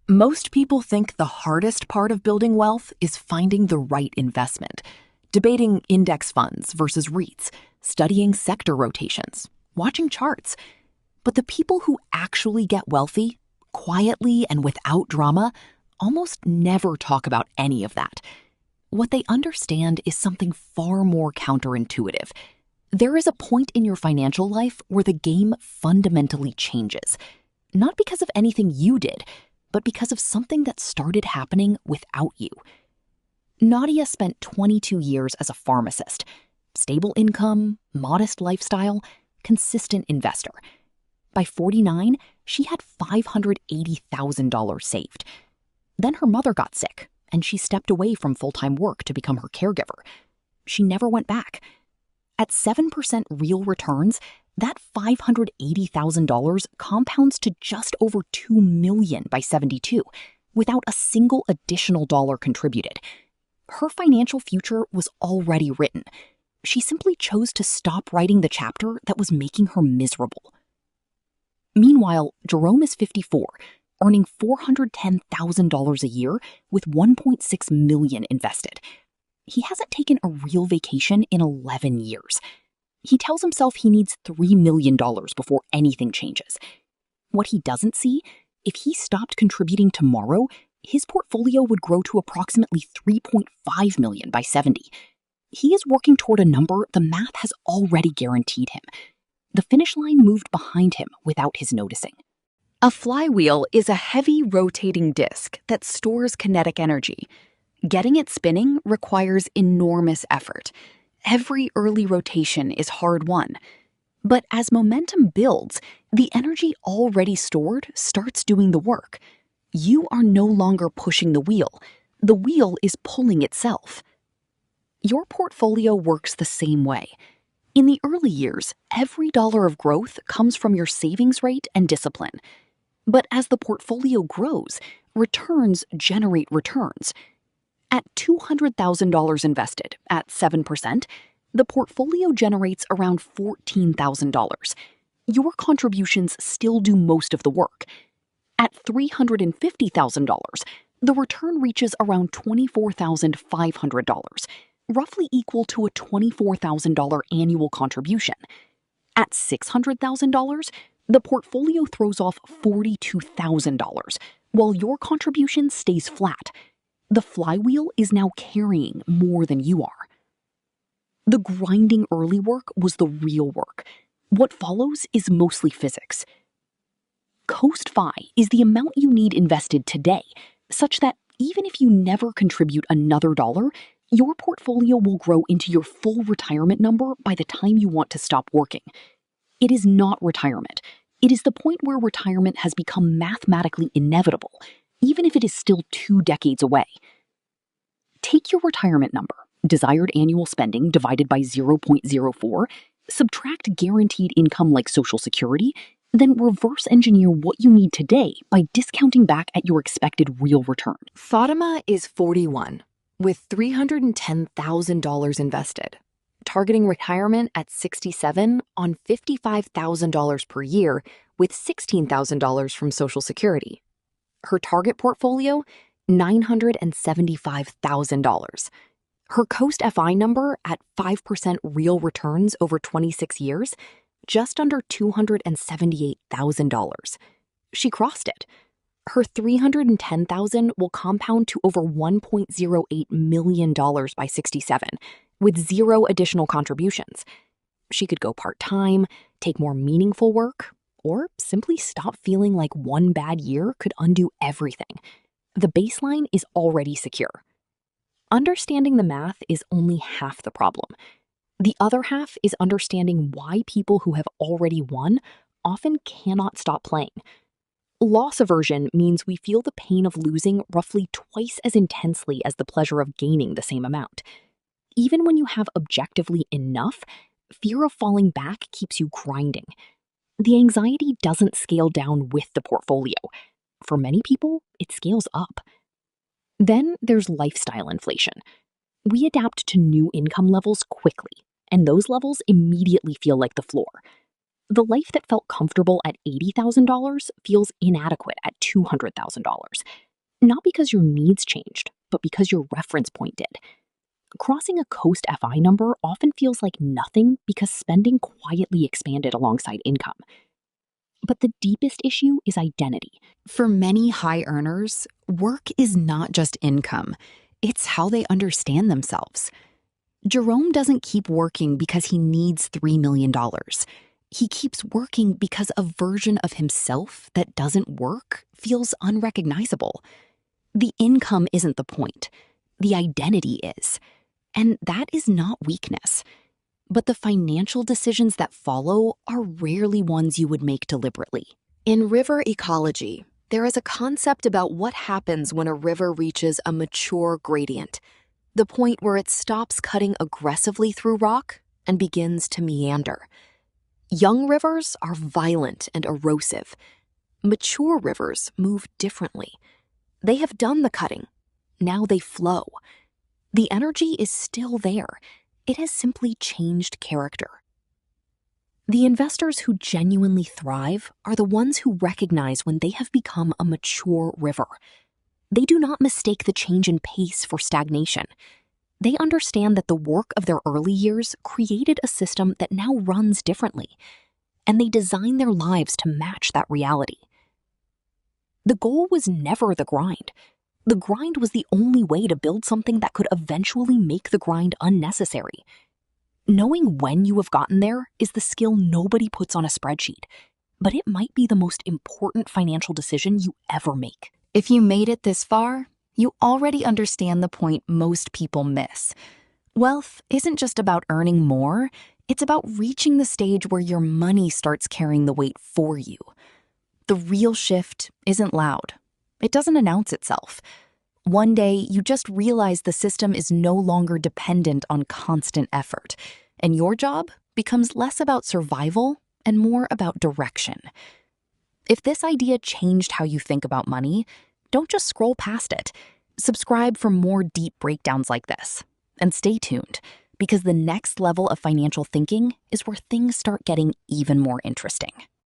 Most people think the hardest part of building wealth is finding the right investment, debating index funds versus REITs, studying sector rotations, watching charts. But the people who actually get wealthy, quietly and without drama, almost never talk about any of that. What they understand is something far more counterintuitive. There is a point in your financial life where the game fundamentally changes. Not because of anything you did, but because of something that started happening without you. Nadia spent 22 years as a pharmacist. Stable income, modest lifestyle, consistent investor. By 49, she had $580,000 saved. Then her mother got sick, and she stepped away from full-time work to become her caregiver. She never went back. At 7% real returns, that $580,000 compounds to just over $2 million by 72, without a single additional dollar contributed. Her financial future was already written. She simply chose to stop writing the chapter that was making her miserable. Meanwhile, Jerome is 54, earning $410,000 a year with $1.6 million invested. He hasn't taken a real vacation in 11 years. He tells himself he needs $3 million before anything changes. What he doesn't see, if he stopped contributing tomorrow, his portfolio would grow to approximately $3.5 million by 70. He is working toward a number the math has already guaranteed him. The finish line moved behind him without his noticing. A flywheel is a heavy rotating disc that stores kinetic energy. Getting it spinning requires enormous effort. Every early rotation is hard-won. But as momentum builds, the energy already stored starts doing the work. You are no longer pushing the wheel. The wheel is pulling itself. Your portfolio works the same way. In the early years, every dollar of growth comes from your savings rate and discipline. But as the portfolio grows, returns generate returns. At $200,000 invested at 7%, the portfolio generates around $14,000. Your contributions still do most of the work. At $350,000, the return reaches around $24,500, roughly equal to a $24,000 annual contribution. At $600,000, the portfolio throws off $42,000, while your contribution stays flat. The flywheel is now carrying more than you are. The grinding early work was the real work. What follows is mostly physics. Coast Fi is the amount you need invested today, such that even if you never contribute another dollar, your portfolio will grow into your full retirement number by the time you want to stop working. It is not retirement. It is the point where retirement has become mathematically inevitable, even if it is still 2 decades away. Take your retirement number, desired annual spending divided by 0.04, subtract guaranteed income like Social Security, then reverse engineer what you need today by discounting back at your expected real return. Fatima is 41, with $310,000 invested, targeting retirement at 67 on $55,000 per year with $16,000 from Social Security. Her target portfolio, $975,000. Her Coast FI number at 5% real returns over 26 years, just under $278,000. She crossed it. Her $310,000 will compound to over $1.08 million by 67, with 0 additional contributions. She could go part-time, take more meaningful work, or simply stop feeling like one bad year could undo everything. The baseline is already secure. Understanding the math is only half the problem. The other half is understanding why people who have already won often cannot stop playing. Loss aversion means we feel the pain of losing roughly twice as intensely as the pleasure of gaining the same amount. Even when you have objectively enough, fear of falling back keeps you grinding. The anxiety doesn't scale down with the portfolio. For many people, it scales up. Then there's lifestyle inflation. We adapt to new income levels quickly, and those levels immediately feel like the floor. The life that felt comfortable at $80,000 feels inadequate at $200,000. Not because your needs changed, but because your reference point did. Crossing a Coast FI number often feels like nothing because spending quietly expanded alongside income. But the deepest issue is identity. For many high earners, work is not just income, it's how they understand themselves. Jerome doesn't keep working because he needs $3 million. He keeps working because a version of himself that doesn't work feels unrecognizable. The income isn't the point. The identity is. And that is not weakness. But the financial decisions that follow are rarely ones you would make deliberately. In river ecology, there is a concept about what happens when a river reaches a mature gradient, the point where it stops cutting aggressively through rock and begins to meander. Young rivers are violent and erosive. Mature rivers move differently. They have done the cutting. Now they flow. The energy is still there. It has simply changed character. The investors who genuinely thrive are the ones who recognize when they have become a mature river. They do not mistake the change in pace for stagnation. They understand that the work of their early years created a system that now runs differently, and they design their lives to match that reality. The goal was never the grind. The grind was the only way to build something that could eventually make the grind unnecessary. Knowing when you have gotten there is the skill nobody puts on a spreadsheet, but it might be the most important financial decision you ever make. If you made it this far, you already understand the point most people miss. Wealth isn't just about earning more, it's about reaching the stage where your money starts carrying the weight for you. The real shift isn't loud. It doesn't announce itself. One day, you just realize the system is no longer dependent on constant effort, and your job becomes less about survival and more about direction. If this idea changed how you think about money, don't just scroll past it. Subscribe for more deep breakdowns like this. And stay tuned, because the next level of financial thinking is where things start getting even more interesting.